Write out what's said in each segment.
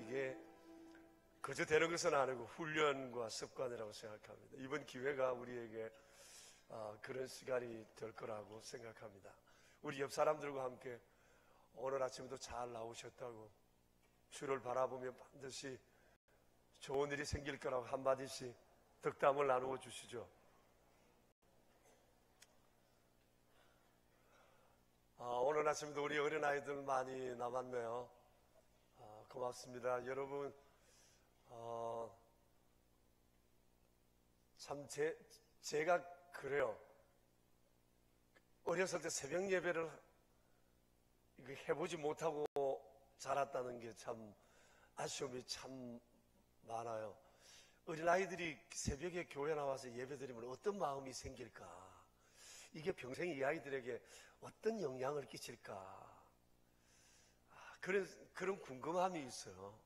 이게 그저 되는 것은 아니고 훈련과 습관이라고 생각합니다. 이번 기회가 우리에게 그런 시간이 될 거라고 생각합니다. 우리 옆 사람들과 함께 오늘 아침에도 잘 나오셨다고, 주를 바라보면 반드시 좋은 일이 생길 거라고 한마디씩 덕담을 나누어 주시죠. 오늘 아침에도 우리 어린아이들 많이 남았네요. 고맙습니다. 여러분, 참 제가 그래요. 어렸을 때 새벽 예배를 해보지 못하고 자랐다는 게 참 아쉬움이 참 많아요. 어린아이들이 새벽에 교회 나와서 예배 드리면 어떤 마음이 생길까? 이게 평생 이 아이들에게 어떤 영향을 끼칠까? 그런 궁금함이 있어요.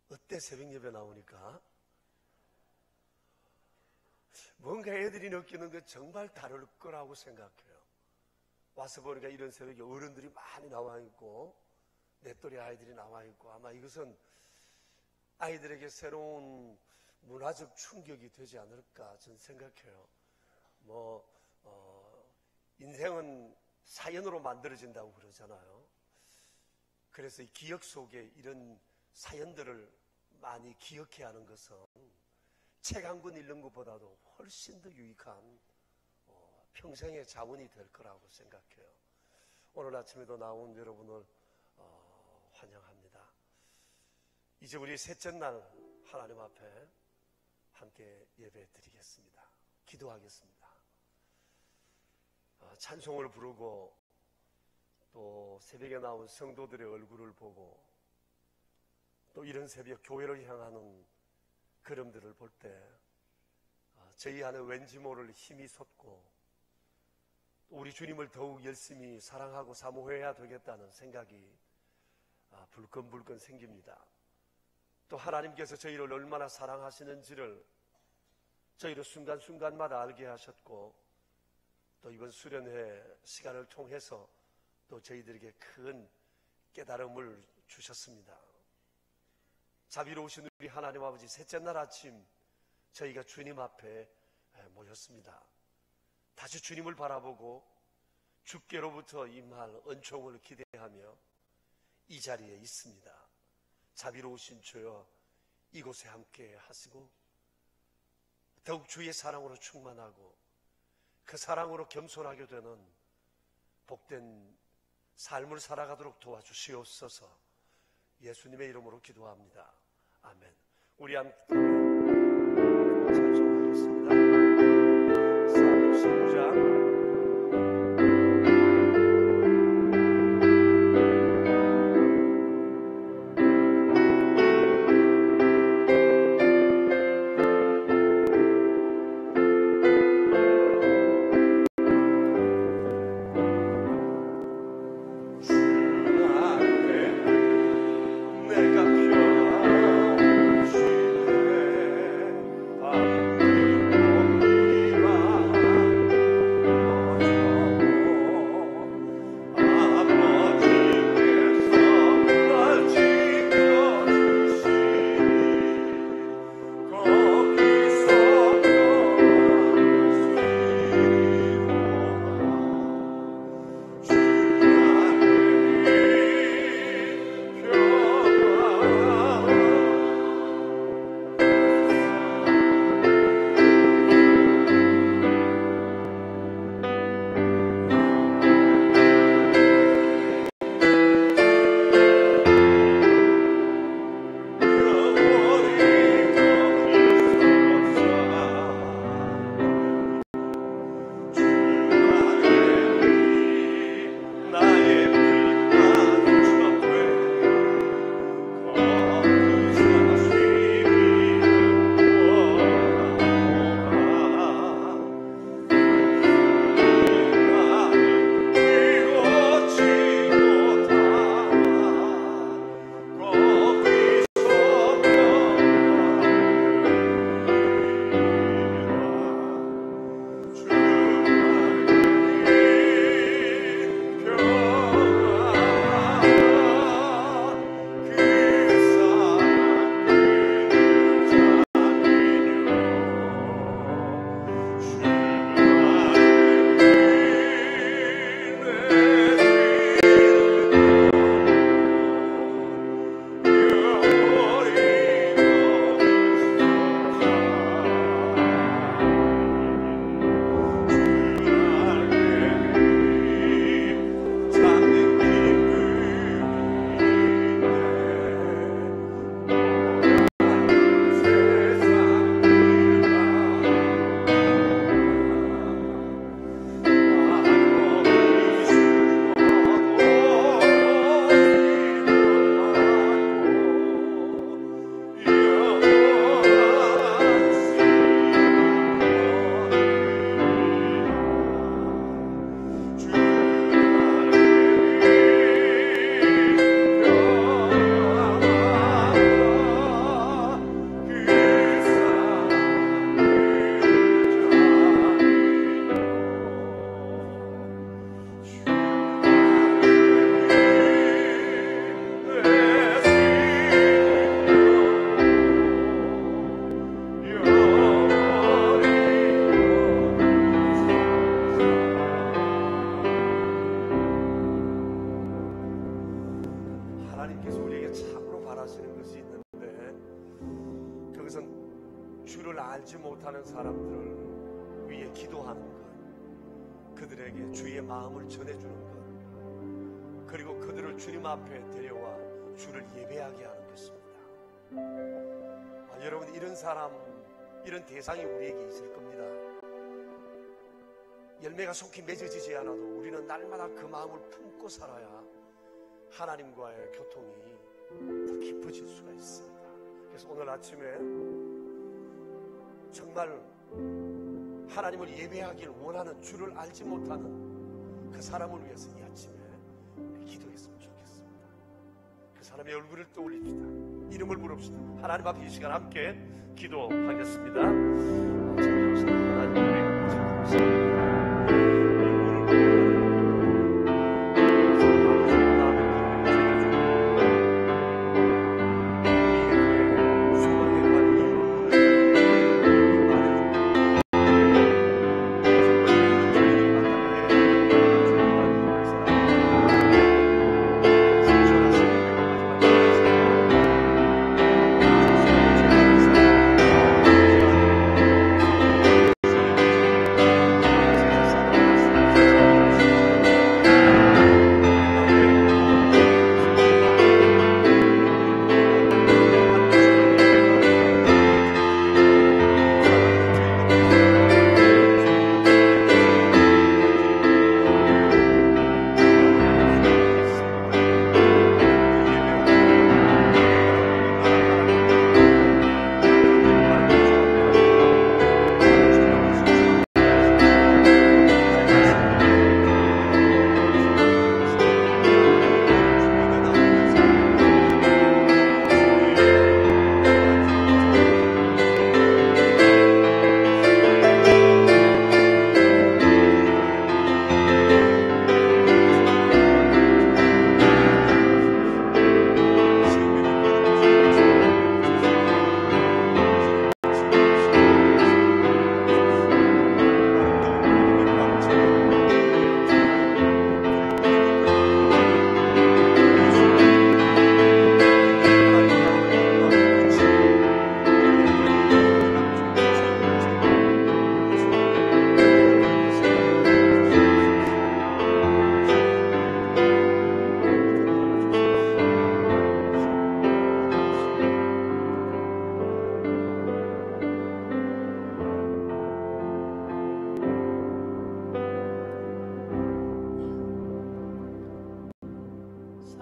어때 새벽 예배 나오니까? 뭔가 애들이 느끼는 게 정말 다를 거라고 생각해요. 와서 보니까 이런 새벽에 어른들이 많이 나와 있고 내 또래 아이들이 나와 있고, 아마 이것은 아이들에게 새로운 문화적 충격이 되지 않을까 저는 생각해요. 인생은 사연으로 만들어진다고 그러잖아요. 그래서 이 기억 속에 이런 사연들을 많이 기억해야 하는 것은 책 한 권 읽는 것보다도 훨씬 더 유익한 평생의 자원이 될 거라고 생각해요. 오늘 아침에도 나온 여러분을 환영합니다. 이제 우리 셋째 날 하나님 앞에 함께 예배 드리겠습니다. 기도하겠습니다. 찬송을 부르고 또 새벽에 나온 성도들의 얼굴을 보고 또 이런 새벽 교회를 향하는 걸음들을 볼 때 저희 안에 왠지 모를 힘이 솟고 우리 주님을 더욱 열심히 사랑하고 사모해야 되겠다는 생각이 불끈불끈 생깁니다. 또 하나님께서 저희를 얼마나 사랑하시는지를 저희를 순간순간마다 알게 하셨고, 또 이번 수련회 시간을 통해서 또 저희들에게 큰 깨달음을 주셨습니다. 자비로우신 우리 하나님 아버지, 셋째 날 아침 저희가 주님 앞에 모였습니다. 다시 주님을 바라보고 주께로부터 임할 은총을 기대하며 이 자리에 있습니다. 자비로우신 주여, 이곳에 함께 하시고 더욱 주의 사랑으로 충만하고 그 사랑으로 겸손하게 되는 복된 삶을 살아가도록 도와주시옵소서. 예수님의 이름으로 기도합니다. 아멘. 우리 함께 찬송하겠습니다. 사도 19장 내가 주를 알지 못하는 사람들을 위해 기도하는 것, 그들에게 주의 마음을 전해주는 것, 그리고 그들을 주님 앞에 데려와 주를 예배하게 하는 것입니다. 여러분, 이런 사람, 이런 대상이 우리에게 있을 겁니다. 열매가 속히 맺어지지 않아도 우리는 날마다 그 마음을 품고 살아야 하나님과의 교통이 더 깊어질 수가 있습니다. 그래서 오늘 아침에 정말 하나님을 예배하길 원하는, 주를 알지 못하는 그 사람을 위해서 이 아침에 기도했으면 좋겠습니다. 그 사람의 얼굴을 떠올립시다. 이름을 부릅시다. 하나님 앞에 이 시간 함께 기도하겠습니다. 하나님 우리가 감사합니다.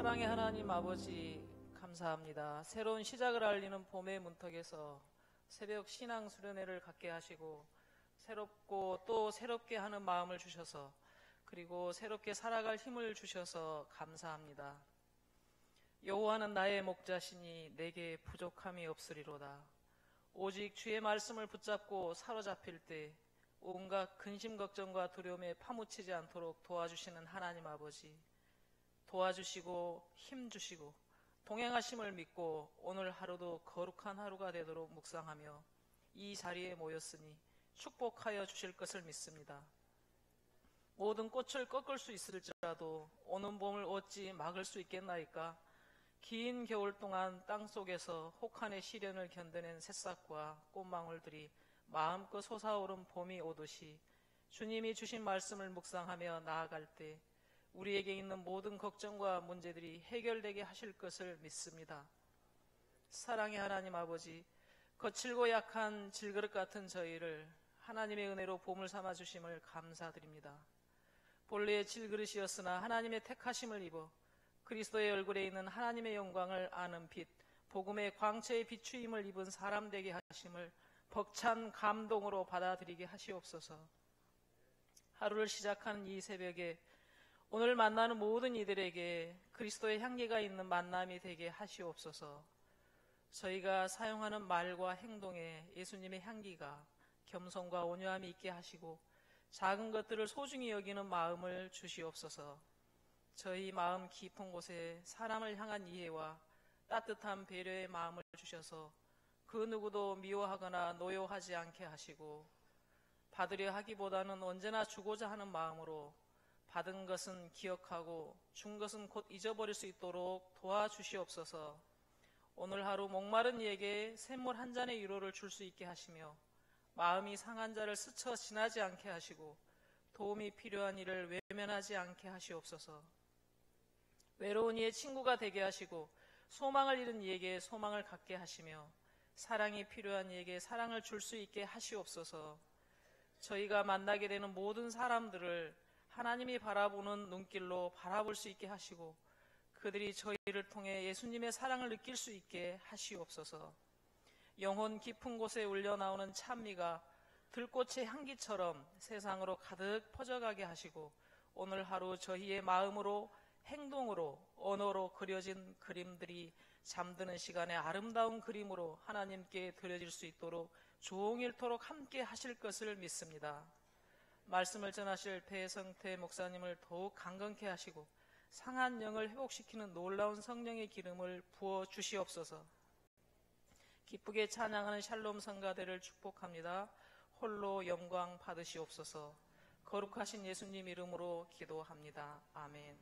사랑의 하나님 아버지, 감사합니다. 새로운 시작을 알리는 봄의 문턱에서 새벽 신앙 수련회를 갖게 하시고 새롭고 또 새롭게 하는 마음을 주셔서, 그리고 새롭게 살아갈 힘을 주셔서 감사합니다. 여호와는 나의 목자시니 내게 부족함이 없으리로다. 오직 주의 말씀을 붙잡고 사로잡힐 때 온갖 근심 걱정과 두려움에 파묻히지 않도록 도와주시는 하나님 아버지, 도와주시고 힘주시고 동행하심을 믿고 오늘 하루도 거룩한 하루가 되도록 묵상하며 이 자리에 모였으니 축복하여 주실 것을 믿습니다. 모든 꽃을 꺾을 수 있을지라도 오는 봄을 어찌 막을 수 있겠나이까? 긴 겨울 동안 땅속에서 혹한의 시련을 견뎌낸 새싹과 꽃망울들이 마음껏 솟아오른 봄이 오듯이 주님이 주신 말씀을 묵상하며 나아갈 때 우리에게 있는 모든 걱정과 문제들이 해결되게 하실 것을 믿습니다. 사랑의 하나님 아버지, 거칠고 약한 질그릇 같은 저희를 하나님의 은혜로 보물 삼아 주심을 감사드립니다. 본래의 질그릇이었으나 하나님의 택하심을 입어 그리스도의 얼굴에 있는 하나님의 영광을 아는 빛, 복음의 광채의 비추임을 입은 사람 되게 하심을 벅찬 감동으로 받아들이게 하시옵소서. 하루를 시작하는 이 새벽에 오늘 만나는 모든 이들에게 그리스도의 향기가 있는 만남이 되게 하시옵소서. 저희가 사용하는 말과 행동에 예수님의 향기가 겸손과 온유함이 있게 하시고 작은 것들을 소중히 여기는 마음을 주시옵소서. 저희 마음 깊은 곳에 사람을 향한 이해와 따뜻한 배려의 마음을 주셔서 그 누구도 미워하거나 노여하지 않게 하시고 받으려 하기보다는 언제나 주고자 하는 마음으로 받은 것은 기억하고 준 것은 곧 잊어버릴 수 있도록 도와주시옵소서. 오늘 하루 목마른 이에게 샘물 한 잔의 위로를 줄 수 있게 하시며 마음이 상한 자를 스쳐 지나지 않게 하시고 도움이 필요한 이를 외면하지 않게 하시옵소서. 외로운 이의 친구가 되게 하시고 소망을 잃은 이에게 소망을 갖게 하시며 사랑이 필요한 이에게 사랑을 줄 수 있게 하시옵소서. 저희가 만나게 되는 모든 사람들을 하나님이 바라보는 눈길로 바라볼 수 있게 하시고 그들이 저희를 통해 예수님의 사랑을 느낄 수 있게 하시옵소서. 영혼 깊은 곳에 울려나오는 찬미가 들꽃의 향기처럼 세상으로 가득 퍼져가게 하시고 오늘 하루 저희의 마음으로 행동으로 언어로 그려진 그림들이 잠드는 시간에 아름다운 그림으로 하나님께 드려질 수 있도록 종일토록 함께 하실 것을 믿습니다. 말씀을 전하실 배성태 목사님을 더욱 강건케 하시고 상한 영을 회복시키는 놀라운 성령의 기름을 부어 주시옵소서. 기쁘게 찬양하는 샬롬 성가대를 축복합니다. 홀로 영광 받으시옵소서. 거룩하신 예수님 이름으로 기도합니다. 아멘.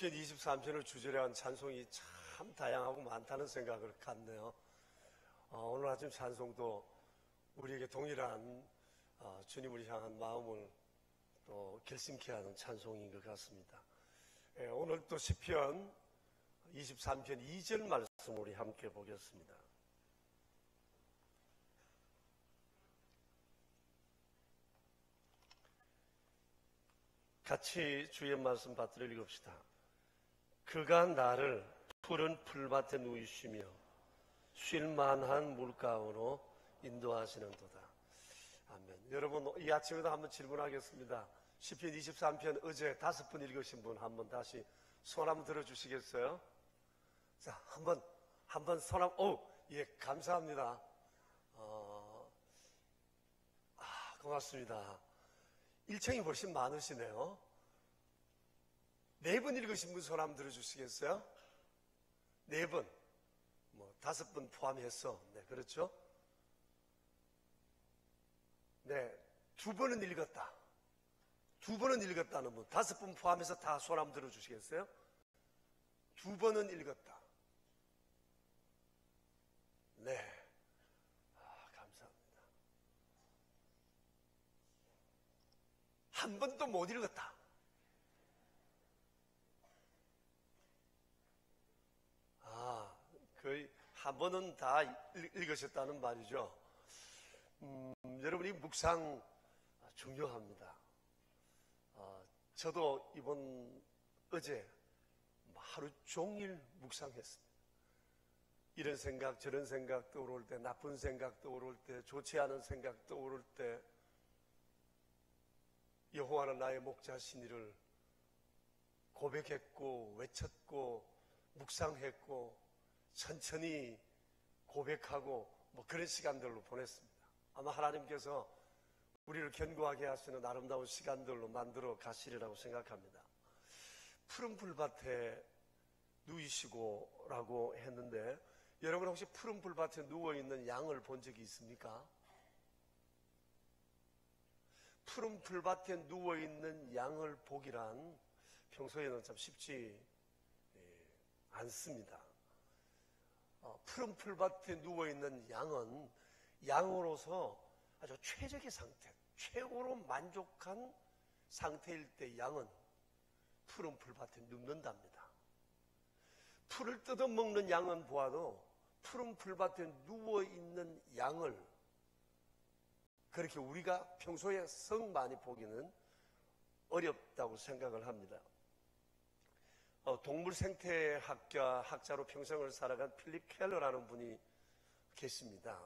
시편 23편을 주제로 한 찬송이 참 다양하고 많다는 생각을 갖네요. 오늘 아침 찬송도 우리에게 동일한 주님을 향한 마음을 또 결심케 하는 찬송인 것 같습니다. 오늘 또 시편 23편 2절 말씀 우리 함께 보겠습니다. 같이 주의 말씀 받들어 읽읍시다. 그가 나를 푸른 풀밭에 누이시며 쉴만한 물가으로 인도하시는도다. 아멘. 여러분, 이 아침에도 한번 질문하겠습니다. 시편 23편 어제 5분 읽으신 분 한번 다시 손 한번 들어주시겠어요? 자, 한번 손 한번, 예, 감사합니다. 고맙습니다. 일청이 훨씬 많으시네요. 4번 읽으신 분 손 한번 들어주시겠어요? 4번. 5번 포함해서. 네, 그렇죠? 네, 2번은 읽었다. 2번은 읽었다는 분. 5번 포함해서 다 손 한번 들어주시겠어요? 2번은 읽었다. 네. 감사합니다. 한 번도 못 읽었다. 거의 한 번은 다 읽으셨다는 말이죠. 여러분이 묵상 중요합니다. 저도 어제 하루 종일 묵상했습니다. 이런 생각 저런 생각 떠오를 때, 나쁜 생각 떠오를 때, 좋지 않은 생각 떠오를 때 여호와는 나의 목자시니를 고백했고 외쳤고 묵상했고 천천히 고백하고 그런 시간들로 보냈습니다. 아마 하나님께서 우리를 견고하게 하시는 아름다운 시간들로 만들어 가시리라고 생각합니다. 푸른 풀밭에 누이시고 라고 했는데 여러분 혹시 푸른 풀밭에 누워있는 양을 본 적이 있습니까? 푸른 풀밭에 누워있는 양을 보기란 평소에는 참 쉽지 않습니다. 푸른 풀밭에 누워있는 양은 양으로서 아주 최적의 상태, 최고로 만족한 상태일 때 양은 푸른 풀밭에 눕는답니다. 풀을 뜯어먹는 양은 보아도 푸른 풀밭에 누워있는 양을 그렇게 우리가 평소에 성 많이 보기는 어렵다고 생각을 합니다. 동물 생태학자로 평생을 살아간 필립 켈러라는 분이 계십니다.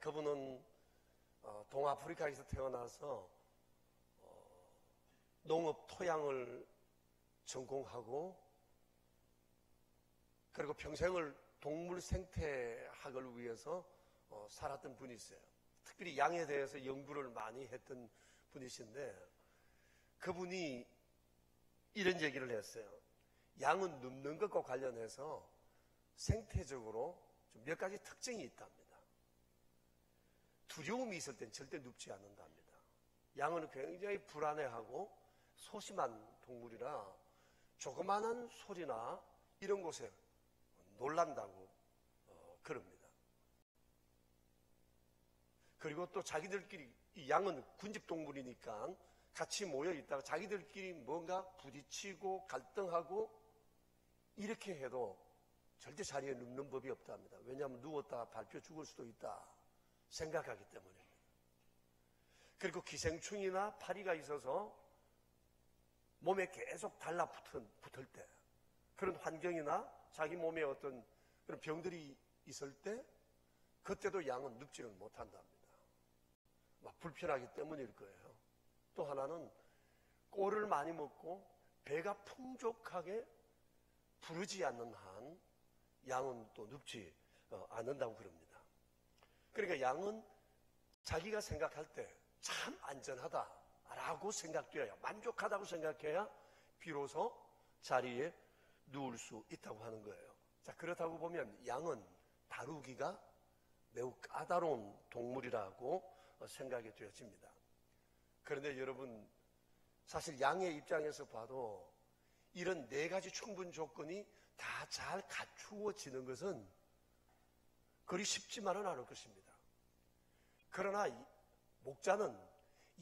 그분은 동아프리카에서 태어나서 농업 토양을 전공하고 그리고 평생을 동물 생태학을 위해서 살았던 분이세요. 특별히 양에 대해서 연구를 많이 했던 분이신데 그분이 이런 얘기를 했어요. 양은 눕는 것과 관련해서 생태적으로 좀 몇 가지 특징이 있답니다. 두려움이 있을 땐 절대 눕지 않는답니다. 양은 굉장히 불안해하고 소심한 동물이라 조그마한 소리나 이런 곳에 놀란다고 그럽니다. 그리고 또 자기들끼리 이 양은 군집동물이니까 같이 모여 있다가 자기들끼리 뭔가 부딪히고 갈등하고 이렇게 해도 절대 자리에 눕는 법이 없답니다. 왜냐하면 누웠다가 밟혀 죽을 수도 있다 생각하기 때문입니다. 그리고 기생충이나 파리가 있어서 몸에 계속 달라붙을 때 그런 환경이나 자기 몸에 어떤 그런 병들이 있을 때 그때도 양은 눕지를 못한답니다. 막 불편하기 때문일 거예요. 또 하나는 꼴을 많이 먹고 배가 풍족하게 부르지 않는 한 양은 또 눕지 않는다고 그럽니다. 그러니까 양은 자기가 생각할 때 참 안전하다라고 생각되어야 만족하다고 생각해야 비로소 자리에 누울 수 있다고 하는 거예요. 자, 그렇다고 보면 양은 다루기가 매우 까다로운 동물이라고 생각이 되어집니다. 그런데 여러분 사실 양의 입장에서 봐도 이런 네 가지 충분 조건이 다 잘 갖추어지는 것은 그리 쉽지만은 않을 것입니다. 그러나 목자는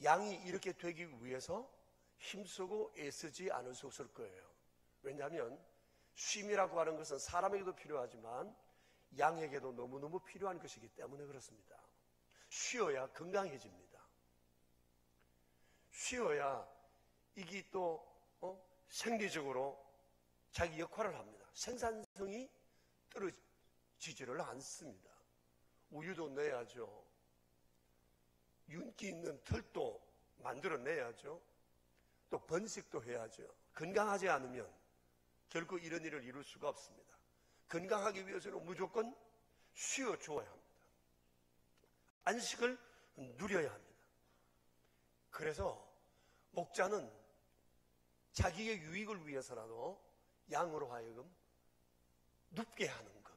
양이 이렇게 되기 위해서 힘쓰고 애쓰지 않을 수 없을 거예요. 왜냐하면 쉼이라고 하는 것은 사람에게도 필요하지만 양에게도 너무너무 필요한 것이기 때문에 그렇습니다. 쉬어야 건강해집니다. 쉬어야 이게 또 생리적으로 자기 역할을 합니다. 생산성이 떨어지지를 않습니다. 우유도 내야죠. 윤기 있는 털도 만들어내야죠. 또 번식도 해야죠. 건강하지 않으면 결코 이런 일을 이룰 수가 없습니다. 건강하기 위해서는 무조건 쉬어줘야 합니다. 안식을 누려야 합니다. 그래서 목자는 자기의 유익을 위해서라도 양으로 하여금 눕게 하는 것,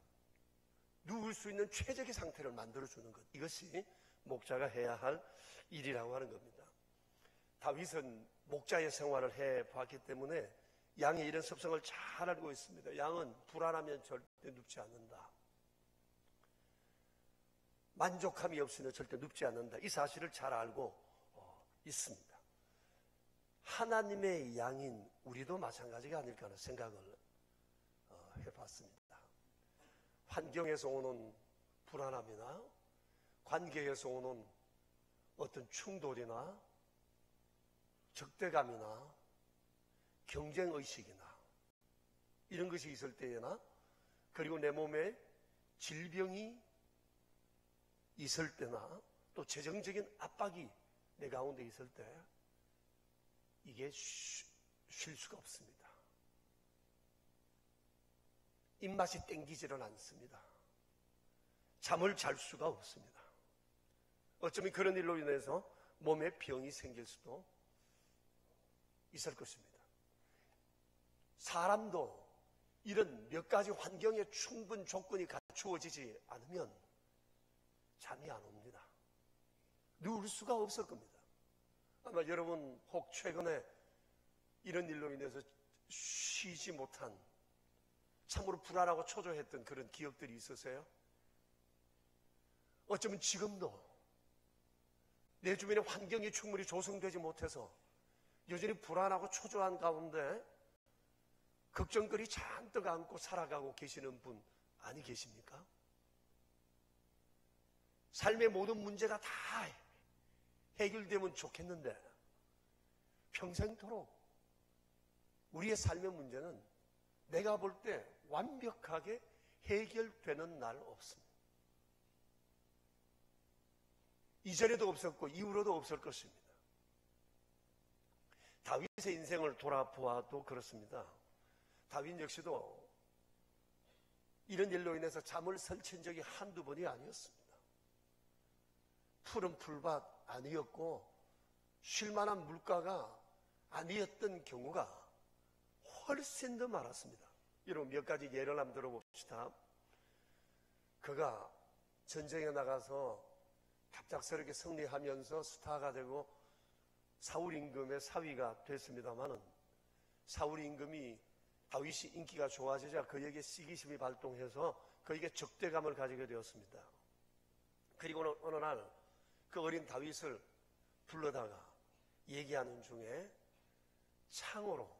누울 수 있는 최적의 상태를 만들어주는 것, 이것이 목자가 해야 할 일이라고 하는 겁니다. 다윗은 목자의 생활을 해봤기 때문에 양의 이런 습성을 잘 알고 있습니다. 양은 불안하면 절대 눕지 않는다. 만족함이 없으면 절대 눕지 않는다. 이 사실을 잘 알고 있습니다. 하나님의 양인 우리도 마찬가지가 아닐까 하는 생각을 해봤습니다. 환경에서 오는 불안함이나 관계에서 오는 어떤 충돌이나 적대감이나 경쟁의식이나 이런 것이 있을 때나, 그리고 내 몸에 질병이 있을 때나, 또 재정적인 압박이 내 가운데 있을 때 이게 쉴 수가 없습니다. 입맛이 땡기지는 않습니다. 잠을 잘 수가 없습니다. 어쩌면 그런 일로 인해서 몸에 병이 생길 수도 있을 것입니다. 사람도 이런 몇 가지 환경의 충분 조건이 갖추어지지 않으면 잠이 안 옵니다. 누울 수가 없을 겁니다. 아마 여러분 혹 최근에 이런 일로 인해서 쉬지 못한, 참으로 불안하고 초조했던 그런 기억들이 있으세요? 어쩌면 지금도 내 주변의 환경이 충분히 조성되지 못해서 여전히 불안하고 초조한 가운데 걱정거리 잔뜩 안고 살아가고 계시는 분 아니 계십니까? 삶의 모든 문제가 다 해결되면 좋겠는데 평생토록 우리의 삶의 문제는 내가 볼 때 완벽하게 해결되는 날 없습니다. 이전에도 없었고 이후로도 없을 것입니다. 다윗의 인생을 돌아보아도 그렇습니다. 다윗 역시도 이런 일로 인해서 잠을 설친 적이 한두 번이 아니었습니다. 푸른 풀밭 아니었고 쉴만한 물가가 아니었던 경우가 훨씬 더 많았습니다. 여러분 몇 가지 예를 한번 들어봅시다. 그가 전쟁에 나가서 갑작스럽게 승리하면서 스타가 되고 사울 임금의 사위가 됐습니다마는, 사울 임금이 다윗이 인기가 좋아지자 그에게 시기심이 발동해서 그에게 적대감을 가지게 되었습니다. 그리고 어느 날 그 어린 다윗을 불러다가 얘기하는 중에 창으로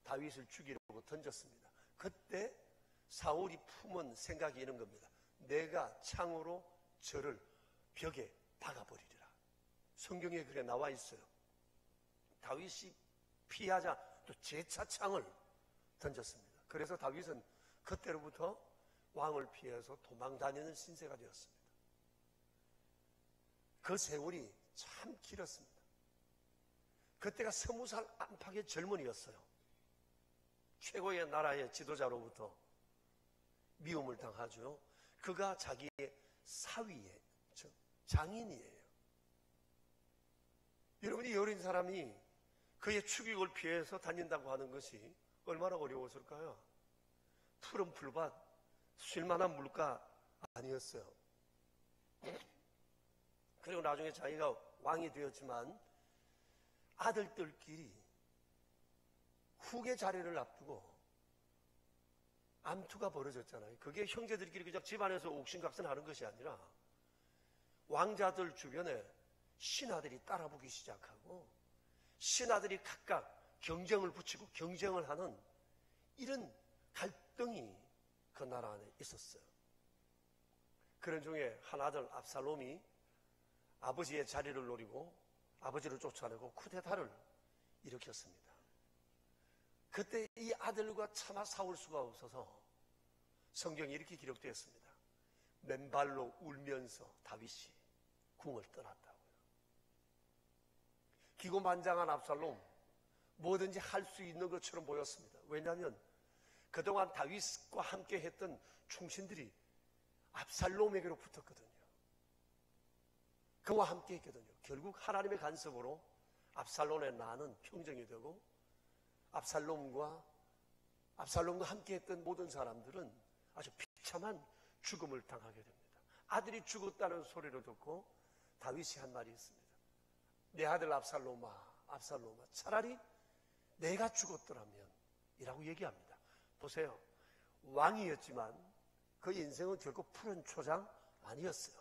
다윗을 죽이려고 던졌습니다. 그때 사울이 품은 생각이 이런 겁니다. 내가 창으로 저를 벽에 박아버리리라. 성경에 그래 나와 있어요. 다윗이 피하자 또 재차 창을 던졌습니다. 그래서 다윗은 그때로부터 왕을 피해서 도망 다니는 신세가 되었습니다. 그 세월이 참 길었습니다. 그때가 20살 안팎의 젊은이였어요. 최고의 나라의 지도자로부터 미움을 당하죠. 그가 자기의 사위의 장인이에요. 여러분이 어린 사람이 그의 축익을 피해서 다닌다고 하는 것이 얼마나 어려웠을까요? 푸른 풀밭, 쉴만한 물가 아니었어요. 그리고 나중에 자기가 왕이 되었지만 아들들끼리 후계 자리를 앞두고 암투가 벌어졌잖아요. 그게 형제들끼리 그냥 집안에서 옥신각신하는 것이 아니라 왕자들 주변에 신하들이 따라붙기 시작하고 신하들이 각각 경쟁을 붙이고 경쟁을 하는 이런 갈등이 그 나라 안에 있었어요. 그런 중에 한 아들 압살롬이 아버지의 자리를 노리고 아버지를 쫓아내고 쿠데타를 일으켰습니다. 그때 이 아들과 차마 싸울 수가 없어서 성경에 이렇게 기록되어 있습니다. 맨발로 울면서 다윗이 궁을 떠났다고요. 기고만장한 압살롬, 뭐든지 할 수 있는 것처럼 보였습니다. 왜냐하면 그동안 다윗과 함께 했던 충신들이 압살롬에게로 붙었거든요. 그와 함께 했거든요. 결국 하나님의 간섭으로 압살롬의 나는 평정이 되고 압살롬과 함께 했던 모든 사람들은 아주 비참한 죽음을 당하게 됩니다. 아들이 죽었다는 소리를 듣고 다윗이 한 말이 있습니다. 내 아들 압살롬아, 차라리 내가 죽었더라면 이라고 얘기합니다. 보세요. 왕이었지만 그 인생은 결코 푸른 초장 아니었어요.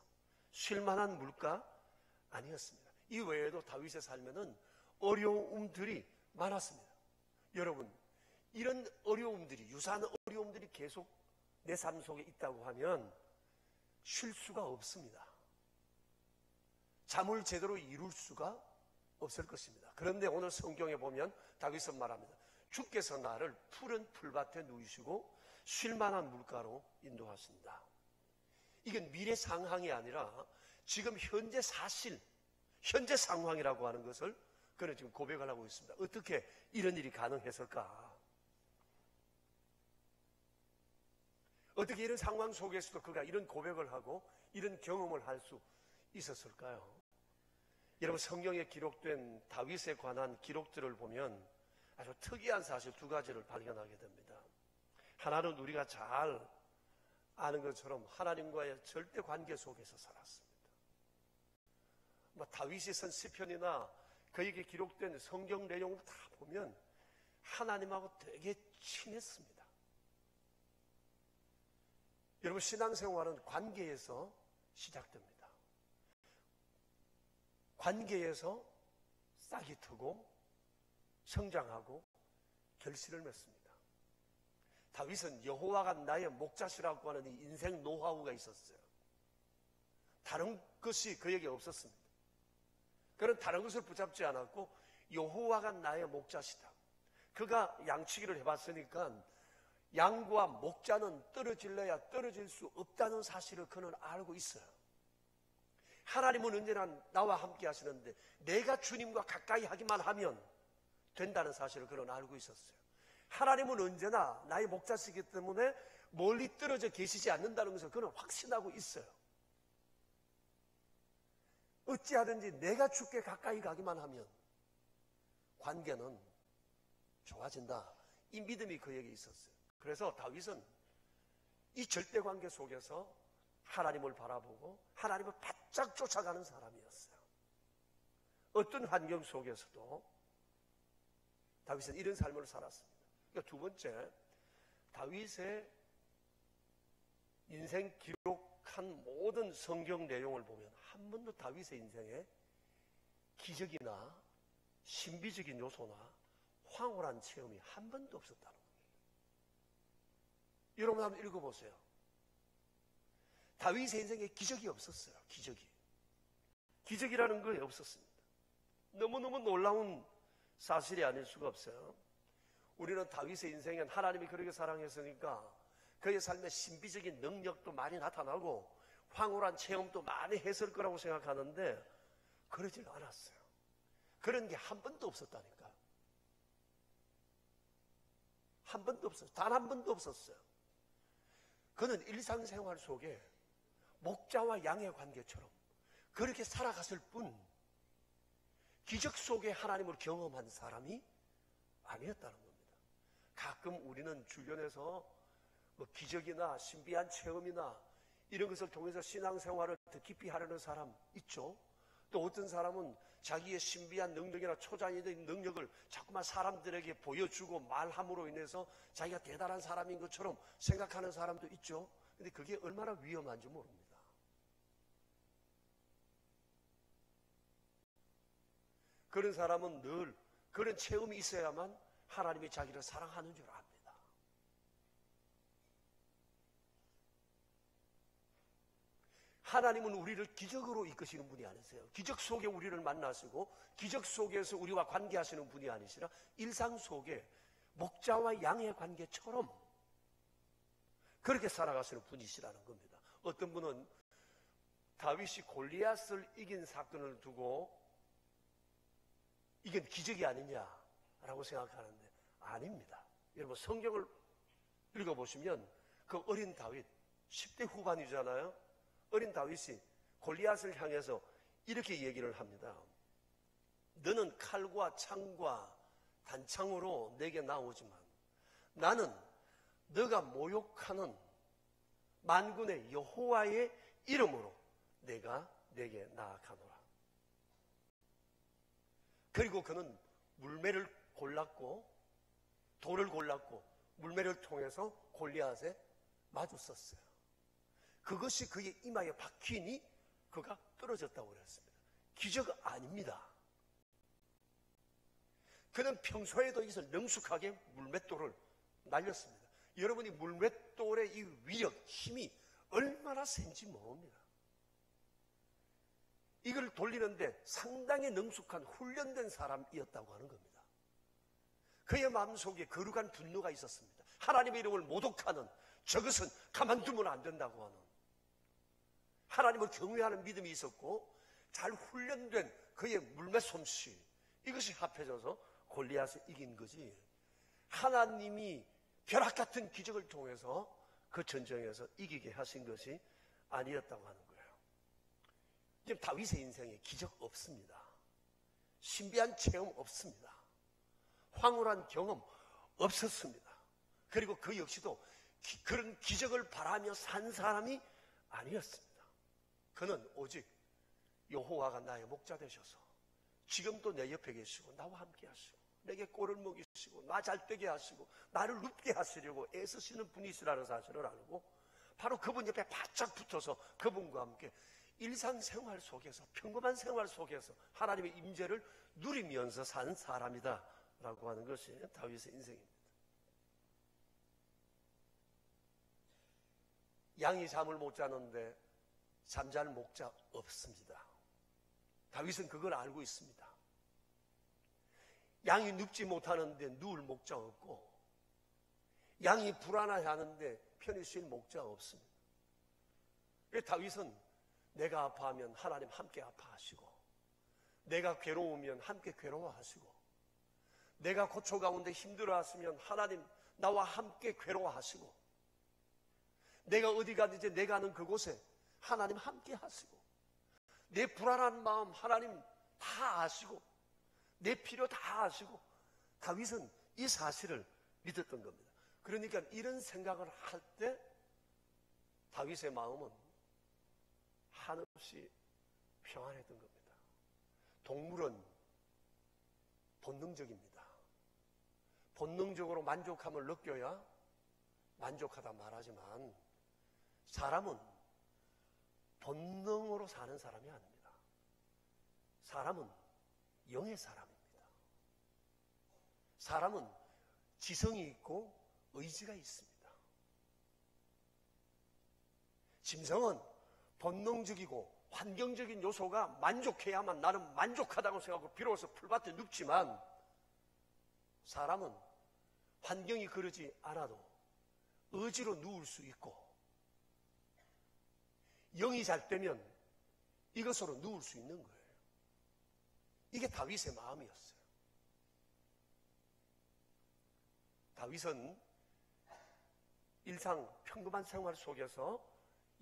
쉴만한 물가 아니었습니다. 이 외에도 다윗의 삶에는 어려움들이 많았습니다. 여러분, 이런 어려움들이, 유사한 어려움들이 계속 내 삶 속에 있다고 하면 쉴 수가 없습니다. 잠을 제대로 이룰 수가 없을 것입니다. 그런데 오늘 성경에 보면 다윗은 말합니다. 주께서 나를 푸른 풀밭에 누이시고 쉴만한 물가로 인도하신다. 이건 미래 상황이 아니라 지금 현재 사실, 현재 상황이라고 하는 것을 그는 지금 고백을 하고 있습니다. 어떻게 이런 일이 가능했을까? 어떻게 이런 상황 속에서도 그가 이런 고백을 하고 이런 경험을 할 수 있었을까요? 여러분, 성경에 기록된 다윗에 관한 기록들을 보면 아주 특이한 사실 두 가지를 발견하게 됩니다. 하나는 우리가 잘 아는 것처럼 하나님과의 절대 관계 속에서 살았습니다. 다윗이 쓴 시편이나 그에게 기록된 성경 내용을 다 보면 하나님하고 되게 친했습니다. 여러분, 신앙생활은 관계에서 시작됩니다. 관계에서 싹이 트고 성장하고 결실을 맺습니다. 다윗은 여호와가 나의 목자시라고 하는 이 인생 노하우가 있었어요. 다른 것이 그에게 없었습니다. 그는 다른 것을 붙잡지 않았고 여호와가 나의 목자시다. 그가 양치기를 해봤으니까 양과 목자는 떨어질래야 떨어질 수 없다는 사실을 그는 알고 있어요. 하나님은 언제나 나와 함께 하시는데 내가 주님과 가까이 하기만 하면 된다는 사실을 그는 알고 있었어요. 하나님은 언제나 나의 목자시기 때문에 멀리 떨어져 계시지 않는다는 것을 그는 확신하고 있어요. 어찌하든지 내가 주께 가까이 가기만 하면 관계는 좋아진다. 이 믿음이 그에게 있었어요. 그래서 다윗은 이 절대관계 속에서 하나님을 바라보고 하나님을 바짝 쫓아가는 사람이었어요. 어떤 환경 속에서도 다윗은 이런 삶을 살았습니다. 그러니까 두 번째, 다윗의 인생 기록한 모든 성경 내용을 보면 한 번도 다윗의 인생에 기적이나 신비적인 요소나 황홀한 체험이 한 번도 없었다는 겁니다. 여러분 한번 읽어보세요. 다윗의 인생에 기적이 없었어요. 기적이라는 거 없었습니다. 너무너무 놀라운 사실이 아닐 수가 없어요. 우리는 다윗의 인생엔 하나님이 그렇게 사랑했으니까 그의 삶에 신비적인 능력도 많이 나타나고 황홀한 체험도 많이 했을 거라고 생각하는데 그러질 않았어요. 그런 게 한 번도 없었다니까. 한 번도 없었어요. 단 한 번도 없었어요. 그는 일상생활 속에 목자와 양의 관계처럼 그렇게 살아갔을 뿐 기적 속에 하나님을 경험한 사람이 아니었다는 겁니다. 가끔 우리는 주변에서 기적이나 신비한 체험이나 이런 것을 통해서 신앙생활을 더 깊이 하려는 사람 있죠. 또 어떤 사람은 자기의 신비한 능력이나 초자연적인 능력을 자꾸만 사람들에게 보여주고 말함으로 인해서 자기가 대단한 사람인 것처럼 생각하는 사람도 있죠. 근데 그게 얼마나 위험한지 모릅니다. 그런 사람은 늘 그런 체험이 있어야만 하나님이 자기를 사랑하는 줄 압니다. 하나님은 우리를 기적으로 이끄시는 분이 아니세요. 기적 속에 우리를 만나시고 기적 속에서 우리와 관계하시는 분이 아니시라 일상 속에 목자와 양의 관계처럼 그렇게 살아가시는 분이시라는 겁니다. 어떤 분은 다윗이 골리앗을 이긴 사건을 두고 이건 기적이 아니냐라고 생각하는데 아닙니다. 여러분 성경을 읽어보시면 그 어린 다윗 10대 후반이잖아요. 어린 다윗이 골리앗을 향해서 이렇게 얘기를 합니다. 너는 칼과 창과 단창으로 내게 나오지만 나는 너가 모욕하는 만군의 여호와의 이름으로 내가 내게 나아가노라. 그리고 그는 물매를 골랐고 돌을 골랐고 물매를 통해서 골리앗에 마주섰어요. 그것이 그의 이마에 박히니 그가 떨어졌다고 그랬습니다. 기적 아닙니다. 그는 평소에도 이것을 능숙하게 물맷돌을 날렸습니다. 여러분이 물맷돌의 이 위력, 힘이 얼마나 센지 모릅니다. 이걸 돌리는데 상당히 능숙한 훈련된 사람이었다고 하는 겁니다. 그의 마음속에 거룩한 분노가 있었습니다. 하나님의 이름을 모독하는 저것은 가만두면 안 된다고 하는 하나님을 경외하는 믿음이 있었고 잘 훈련된 그의 물맷 솜씨 이것이 합해져서 골리앗을 이긴 거지 하나님이 벼락 같은 기적을 통해서 그 전쟁에서 이기게 하신 것이 아니었다고 하는 거예요. 지금 다윗의 인생에 기적 없습니다. 신비한 체험 없습니다. 황홀한 경험 없었습니다. 그리고 그 역시도 그런 기적을 바라며 산 사람이 아니었습니다. 그는 오직 여호와가 나의 목자 되셔서 지금도 내 옆에 계시고 나와 함께 하시고 내게 꼴을 먹이시고 나 잘 되게 하시고 나를 눕게 하시려고 애쓰시는 분이시라는 사실을 알고 바로 그분 옆에 바짝 붙어서 그분과 함께 일상생활 속에서 평범한 생활 속에서 하나님의 임재를 누리면서 산 사람이다 라고 하는 것이 다윗의 인생입니다. 양이 잠을 못 자는데 잠잘 목자 없습니다. 다윗은 그걸 알고 있습니다. 양이 눕지 못하는데 누울 목자 없고 양이 불안해하는데 편히 쉴 목자 없습니다. 다윗은 내가 아파하면 하나님 함께 아파하시고 내가 괴로우면 함께 괴로워하시고 내가 고초 가운데 힘들어하시면 하나님 나와 함께 괴로워하시고 내가 어디 가든지 내가 가는 그곳에 하나님 함께 하시고 내 불안한 마음 하나님 다 아시고 내 필요 다 아시고 다윗은 이 사실을 믿었던 겁니다. 그러니까 이런 생각을 할 때 다윗의 마음은 한없이 평안했던 겁니다. 동물은 본능적입니다. 본능적으로 만족함을 느껴야 만족하다 말하지만 사람은 본능으로 사는 사람이 아닙니다. 사람은 영의 사람입니다. 사람은 지성이 있고 의지가 있습니다. 짐승은 본능적이고 환경적인 요소가 만족해야만 나는 만족하다고 생각하고 비로소 풀밭에 눕지만 사람은 환경이 그러지 않아도 의지로 누울 수 있고 영이 잘 되면 이것으로 누울 수 있는 거예요. 이게 다윗의 마음이었어요. 다윗은 일상 평범한 생활 속에서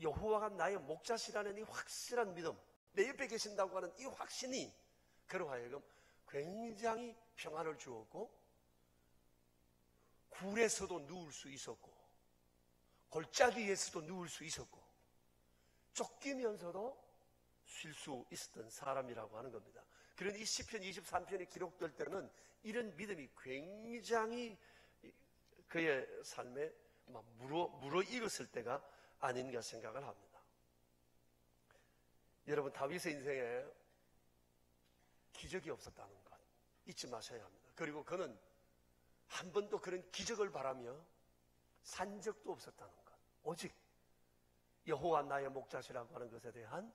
여호와가 나의 목자시라는 이 확실한 믿음, 내 옆에 계신다고 하는 이 확신이 그로 하여금 굉장히 평안을 주었고 굴에서도 누울 수 있었고 골짜기에서도 누울 수 있었고 쫓기면서도 쉴 수 있었던 사람이라고 하는 겁니다. 그런 이 시편 23편이 기록될 때는 이런 믿음이 굉장히 그의 삶에 무르익었을 때가 아닌가 생각을 합니다. 여러분, 다윗의 인생에 기적이 없었다는 것 잊지 마셔야 합니다. 그리고 그는 한 번도 그런 기적을 바라며 산 적도 없었다는 것, 오직 여호와 나의 목자시라고 하는 것에 대한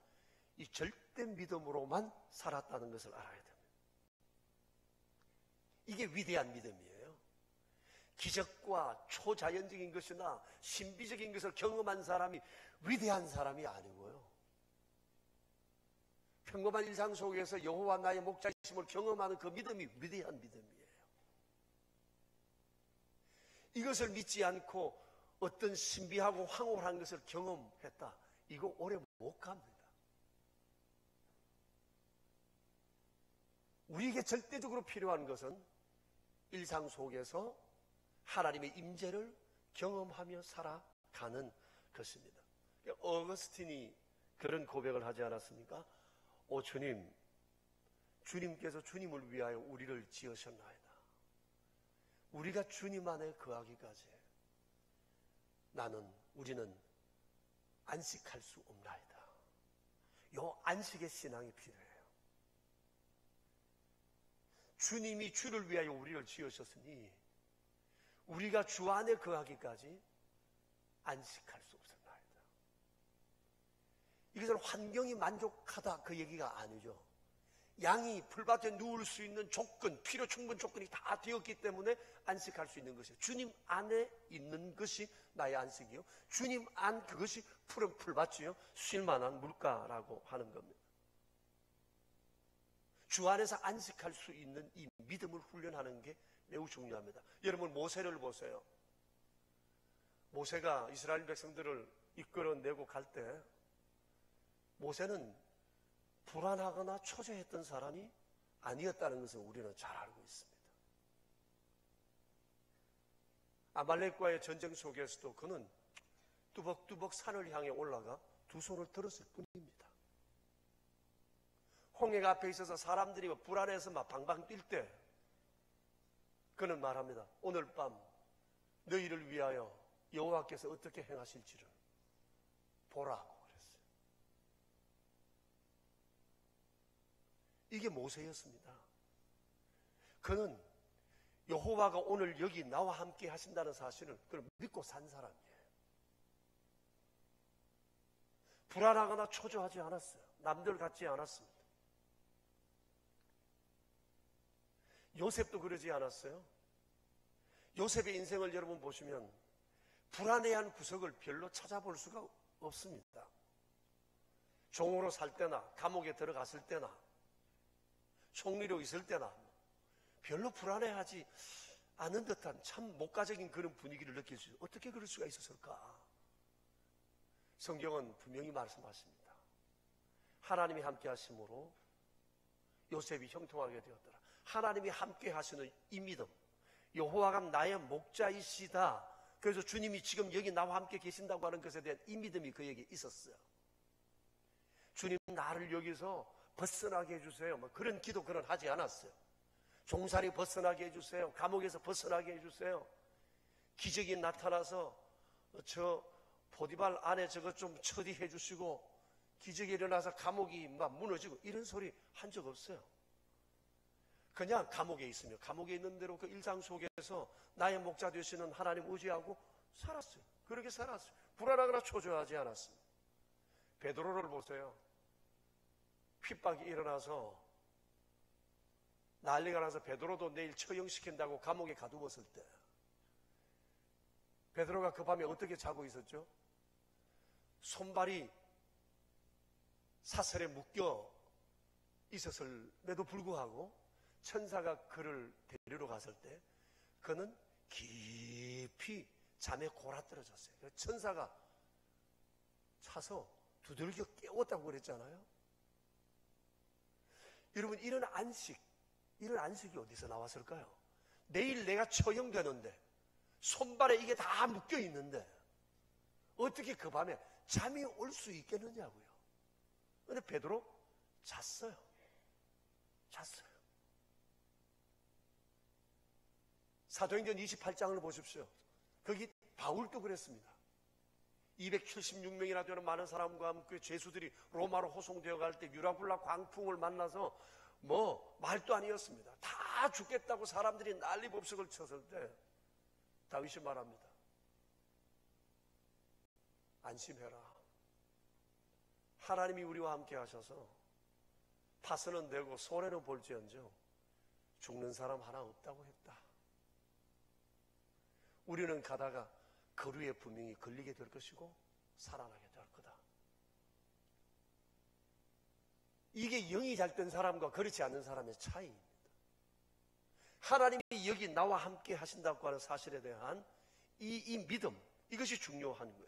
이 절대 믿음으로만 살았다는 것을 알아야 됩니다. 이게 위대한 믿음이에요. 기적과 초자연적인 것이나 신비적인 것을 경험한 사람이 위대한 사람이 아니고요, 평범한 일상 속에서 여호와 나의 목자이심을 경험하는 그 믿음이 위대한 믿음이에요. 이것을 믿지 않고 어떤 신비하고 황홀한 것을 경험했다, 이거 오래 못 갑니다. 우리에게 절대적으로 필요한 것은 일상 속에서 하나님의 임재를 경험하며 살아가는 것입니다. 어거스틴이 그런 고백을 하지 않았습니까? 오 주님, 주님께서 주님을 위하여 우리를 지으셨나이다. 우리가 주님 안에 거하기까지 우리는 안식할 수 없나이다. 요 안식의 신앙이 필요해요. 주님이 주를 위하여 우리를 지으셨으니 우리가 주 안에 거하기까지 안식할 수 없었나이다. 이것은 환경이 만족하다 그 얘기가 아니죠. 양이 풀밭에 누울 수 있는 조건, 필요 충분 조건이 다 되었기 때문에 안식할 수 있는 것이에요. 주님 안에 있는 것이 나의 안식이요, 주님 안 그것이 푸른 풀밭이요, 쉴만한 물가라고 하는 겁니다. 주 안에서 안식할 수 있는 이 믿음을 훈련하는 게 매우 중요합니다. 여러분, 모세를 보세요. 모세가 이스라엘 백성들을 이끌어내고 갈 때 모세는 불안하거나 초조했던 사람이 아니었다는 것을 우리는 잘 알고 있습니다. 아말렉과의 전쟁 속에서도 그는 뚜벅뚜벅 산을 향해 올라가 두 손을 들었을 뿐입니다. 홍해가 앞에 있어서 사람들이 불안해서 막 방방 뛸 때 그는 말합니다. 오늘 밤 너희를 위하여 여호와께서 어떻게 행하실지를 보라고 그랬어요. 이게 모세였습니다. 그는 여호와가 오늘 여기 나와 함께 하신다는 사실을 그를 믿고 산 사람이에요. 불안하거나 초조하지 않았어요. 남들 같지 않았습니다. 요셉도 그러지 않았어요. 요셉의 인생을 여러분 보시면 불안해한 구석을 별로 찾아볼 수가 없습니다. 종으로 살 때나 감옥에 들어갔을 때나 총리로 있을 때나 별로 불안해하지 않은 듯한 참 목가적인 그런 분위기를 느낄 수 있어요. 어떻게 그럴 수가 있었을까? 성경은 분명히 말씀하십니다. 하나님이 함께 하심으로 요셉이 형통하게 되었더라. 하나님이 함께 하시는 이 믿음, 여호와가 나의 목자이시다. 그래서 주님이 지금 여기 나와 함께 계신다고 하는 것에 대한 이 믿음이 그에게 있었어요. 주님, 나를 여기서 벗어나게 해주세요. 뭐 그런 기도 그는 하지 않았어요. 종살이 벗어나게 해주세요. 감옥에서 벗어나게 해주세요. 기적이 나타나서 저 보디발 안에 저것 좀 처리해 주시고 기적이 일어나서 감옥이 막 무너지고 이런 소리 한 적 없어요. 그냥 감옥에 있으며 감옥에 있는 대로 그 일상 속에서 나의 목자 되시는 하나님 의지하고 살았어요. 그렇게 살았어요. 불안하거나 초조하지 않았습니다. 베드로를 보세요. 핍박이 일어나서 난리가 나서 베드로도 내일 처형시킨다고 감옥에 가두었을 때 베드로가 그 밤에 어떻게 자고 있었죠? 손발이 사슬에 묶여 있었음에도 불구하고 천사가 그를 데리러 갔을 때 그는 깊이 잠에 골아떨어졌어요. 천사가 차서 두들겨 깨웠다고 그랬잖아요. 여러분, 이런 안식이 어디서 나왔을까요? 내일 내가 처형되는데 손발에 이게 다 묶여 있는데 어떻게 그 밤에 잠이 올 수 있겠느냐고요. 근데 베드로 잤어요. 사도행전 28장을 보십시오. 거기 바울도 그랬습니다. 276명이나 되는 많은 사람과 함께 죄수들이 로마로 호송되어 갈 때 유라굴라 광풍을 만나서 말도 아니었습니다. 다 죽겠다고 사람들이 난리법석을 쳤을 때 다윗이 말합니다. 안심해라. 하나님이 우리와 함께 하셔서 파선은 되고 손해는 볼지언정 죽는 사람 하나 없다고 했다. 우리는 가다가 거루에 분명히 걸리게 될 것이고 살아나게 될 거다. 이게 영이 잘 된 사람과 그렇지 않은 사람의 차이입니다. 하나님이 여기 나와 함께 하신다고 하는 사실에 대한 이 믿음, 이것이 중요한 거예요.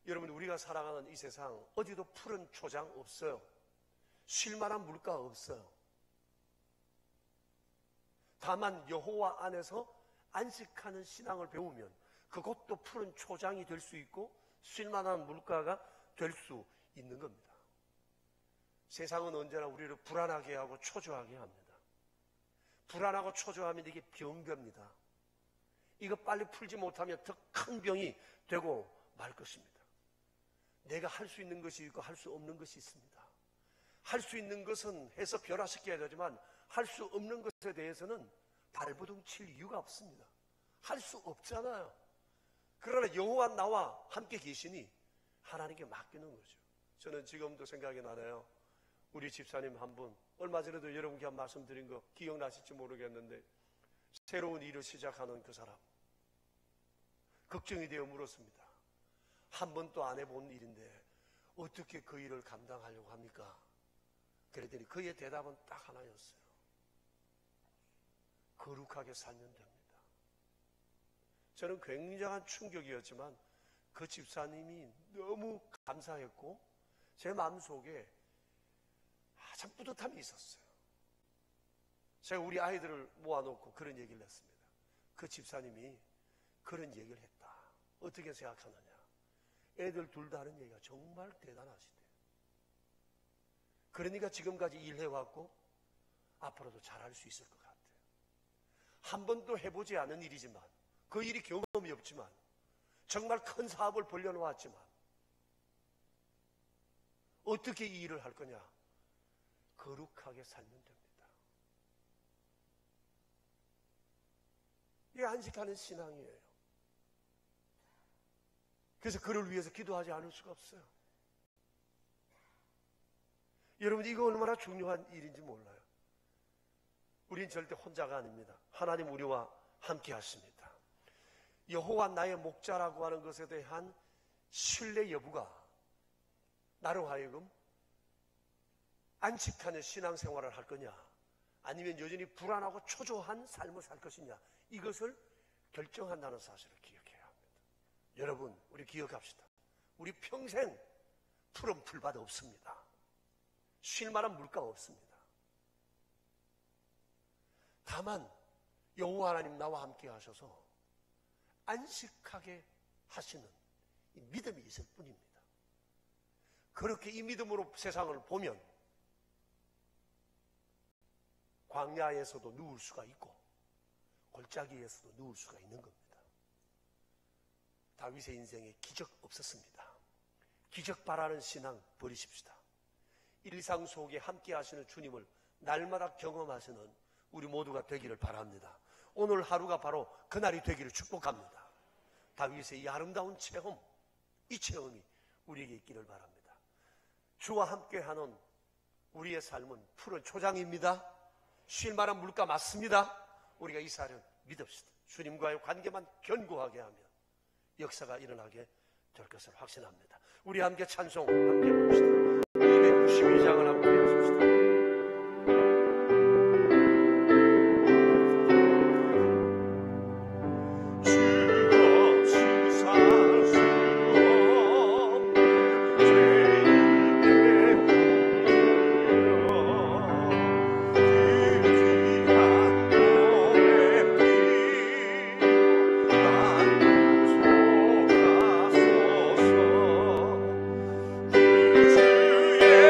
여러분, 우리가 살아가는 이 세상 어디도 푸른 초장 없어요. 쉴만한 물가 없어요. 다만 여호와 안에서 안식하는 신앙을 배우면 그것도 푸른 초장이 될 수 있고 쉴만한 물가가 될 수 있는 겁니다. 세상은 언제나 우리를 불안하게 하고 초조하게 합니다. 불안하고 초조하면 이게 병입니다. 이거 빨리 풀지 못하면 더 큰 병이 되고 말 것입니다. 내가 할 수 있는 것이 있고 할 수 없는 것이 있습니다. 할 수 있는 것은 해서 변화시켜야 되지만 할 수 없는 것에 대해서는 발버둥 칠 이유가 없습니다. 할 수 없잖아요. 그러나 여호와 나와 함께 계시니 하나님께 맡기는 거죠. 저는 지금도 생각이 나네요. 우리 집사님 한 분, 얼마 전에도 여러분께 한 말씀드린 거 기억나실지 모르겠는데 새로운 일을 시작하는 그 사람, 걱정이 되어 물었습니다. 한 번도 안 해본 일인데 어떻게 그 일을 감당하려고 합니까? 그랬더니 그의 대답은 딱 하나였어요. 거룩하게 살면 됩니다. 저는 굉장한 충격이었지만 그 집사님이 너무 감사했고 제 마음속에 참 뿌듯함이 있었어요. 제가 우리 아이들을 모아놓고 그런 얘기를 했습니다. 그 집사님이 그런 얘기를 했다. 어떻게 생각하느냐? 애들 둘 다 하는 얘기가 정말 대단하시대요. 그러니까 지금까지 일해왔고 앞으로도 잘할 수 있을 것 같아요. 한 번도 해보지 않은 일이지만 그 일이 경험이 없지만 정말 큰 사업을 벌려놓았지만 어떻게 이 일을 할 거냐? 거룩하게 살면 됩니다. 이게 안식하는 신앙이에요. 그래서 그를 위해서 기도하지 않을 수가 없어요. 여러분, 이거 얼마나 중요한 일인지 몰라요. 우린 절대 혼자가 아닙니다. 하나님 우리와 함께 하십니다. 여호와 나의 목자라고 하는 것에 대한 신뢰 여부가 나로 하여금 안식하는 신앙생활을 할 거냐, 아니면 여전히 불안하고 초조한 삶을 살 것이냐, 이것을 결정한다는 사실을 기억해야 합니다. 여러분, 우리 기억합시다. 우리 평생 푸른 풀밭 없습니다. 쉴만한 물가 없습니다. 다만 여호와 하나님 나와 함께 하셔서 안식하게 하시는 이 믿음이 있을 뿐입니다. 그렇게 이 믿음으로 세상을 보면 광야에서도 누울 수가 있고 골짜기에서도 누울 수가 있는 겁니다. 다윗의 인생에 기적 없었습니다. 기적 바라는 신앙 버리십시다. 일상 속에 함께 하시는 주님을 날마다 경험하시는 우리 모두가 되기를 바랍니다. 오늘 하루가 바로 그날이 되기를 축복합니다. 다윗의 이 아름다운 체험, 이 체험이 우리에게 있기를 바랍니다. 주와 함께하는 우리의 삶은 푸른 초장입니다. 쉴만한 물가 맞습니다. 우리가 이 사실을 믿읍시다. 주님과의 관계만 견고하게 하면 역사가 일어나게 될 것을 확신합니다. 우리 함께 찬송 함께 부릅시다. 292장을 함께 해주십시다. 주의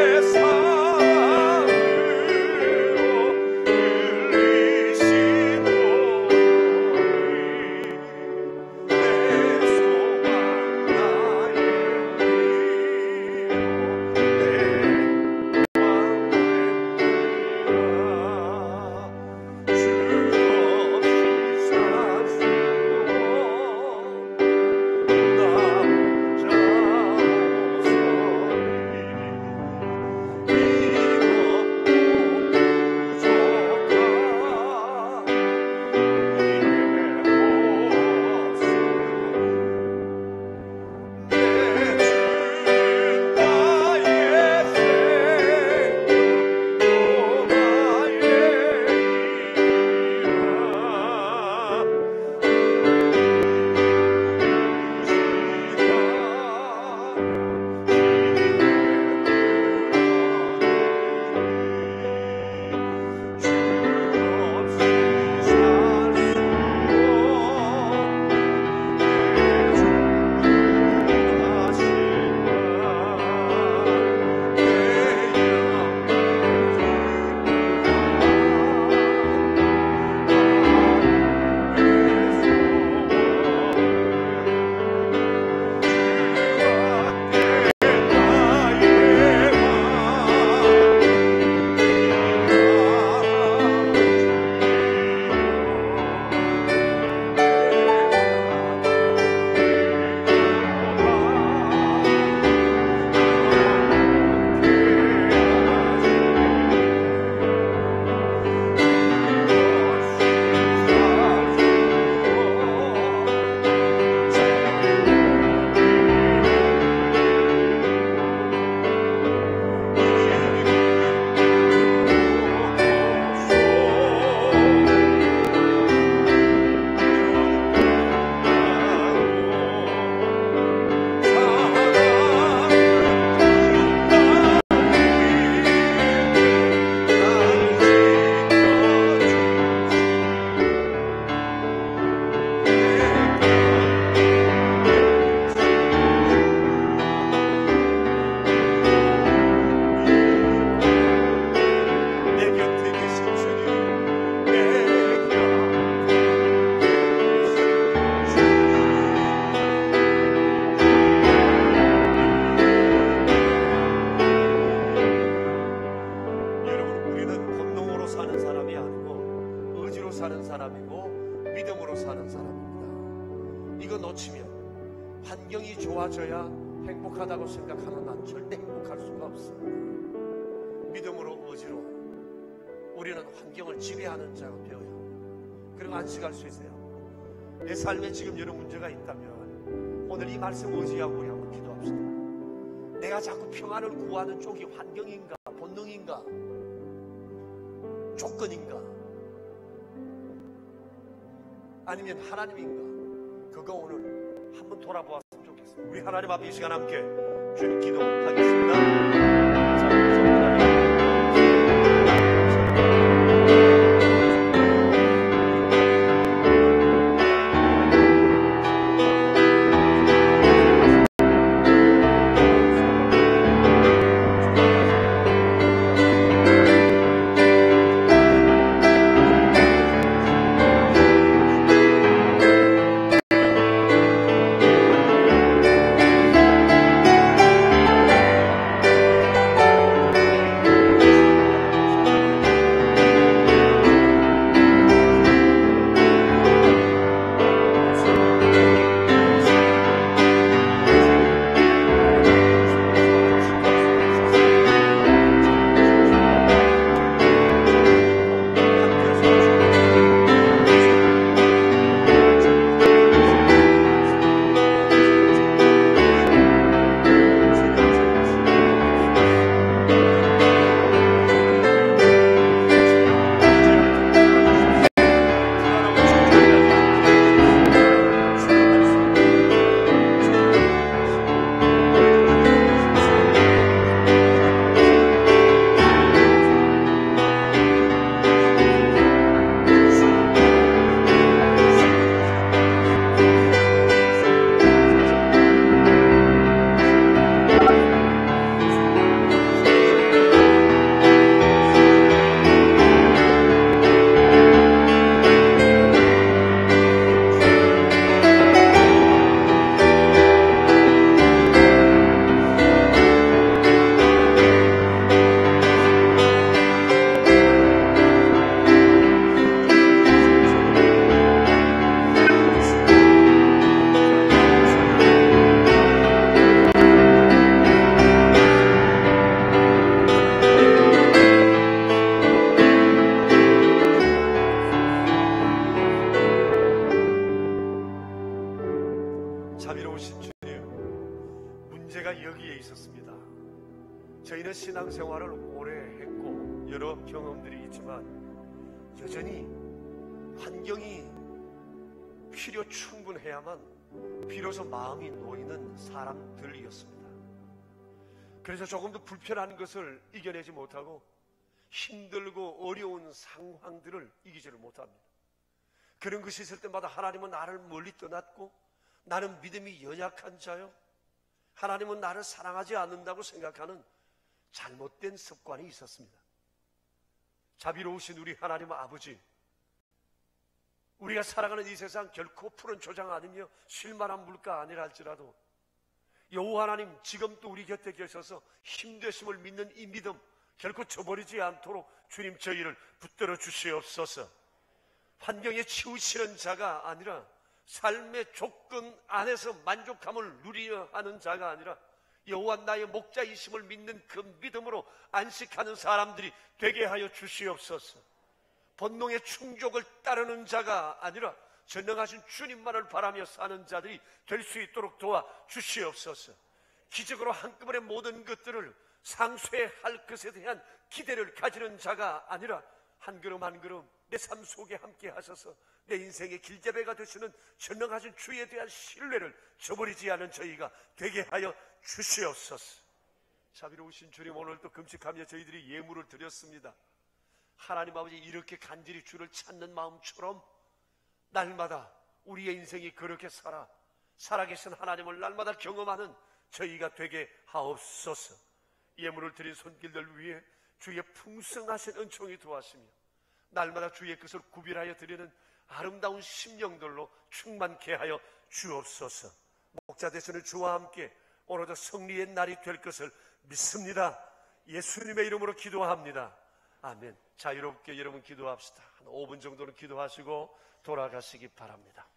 사는 사람이고 믿음으로 사는 사람입니다. 이거 놓치면 환경이 좋아져야 행복하다고 생각하면 난 절대 행복할 수가 없습니다. 믿음으로 의지로 우리는 환경을 지배하는 자가 되어요. 그리고 안식할 수 있어요. 내 삶에 지금 여러 문제가 있다면 오늘 이 말씀 의지하고 우리 한번 기도합시다. 내가 자꾸 평안을 구하는 쪽이 환경인가, 본능인가, 조건인가, 아니면 하나님인가? 그거 오늘 한번 돌아보았으면 좋겠습니다. 우리 하나님 앞에 이 시간 함께 주님 기도하겠습니다. 자비로우신 주님, 문제가 여기에 있었습니다. 저희는 신앙생활을 오래 했고 여러 경험들이 있지만 여전히 환경이 필요 충분해야만 비로소 마음이 놓이는 사람들이었습니다. 그래서 조금 더 불편한 것을 이겨내지 못하고 힘들고 어려운 상황들을 이기지를 못합니다. 그런 것이 있을 때마다 하나님은 나를 멀리 떠났고 나는 믿음이 연약한 자요, 하나님은 나를 사랑하지 않는다고 생각하는 잘못된 습관이 있었습니다. 자비로우신 우리 하나님 아버지, 우리가 살아가는 이 세상 결코 푸른 초장 아니며 실만한 물가 아니라 할지라도 여호와 하나님, 지금도 우리 곁에 계셔서 힘되심을 믿는 이 믿음 결코 저버리지 않도록 주님 저희를 붙들어 주시옵소서. 환경에 치우치는 자가 아니라 삶의 조건 안에서 만족함을 누리려 하는 자가 아니라 여호와 나의 목자이심을 믿는 그 믿음으로 안식하는 사람들이 되게 하여 주시옵소서. 본능의 충족을 따르는 자가 아니라 전능하신 주님만을 바라며 사는 자들이 될 수 있도록 도와 주시옵소서. 기적으로 한꺼번에 모든 것들을 상쇄할 것에 대한 기대를 가지는 자가 아니라 한 걸음 한 걸음 내 삶 속에 함께 하셔서 내 인생의 길잡이가 되시는 전능하신 주에 대한 신뢰를 저버리지 않은 저희가 되게 하여 주시옵소서. 자비로우신 주님, 오늘도 금식하며 저희들이 예물을 드렸습니다. 하나님 아버지, 이렇게 간절히 주를 찾는 마음처럼 날마다 우리의 인생이 그렇게 살아계신 하나님을 날마다 경험하는 저희가 되게 하옵소서. 예물을 드린 손길들 위해 주의 풍성하신 은총이 도와시며 날마다 주의 것을 구별하여 드리는 아름다운 심령들로 충만케 하여 주옵소서. 목자 되시는 주와 함께 오늘도 승리의 날이 될 것을 믿습니다. 예수님의 이름으로 기도합니다. 아멘. 자유롭게 여러분 기도합시다. 한 5분 정도는 기도하시고 돌아가시기 바랍니다.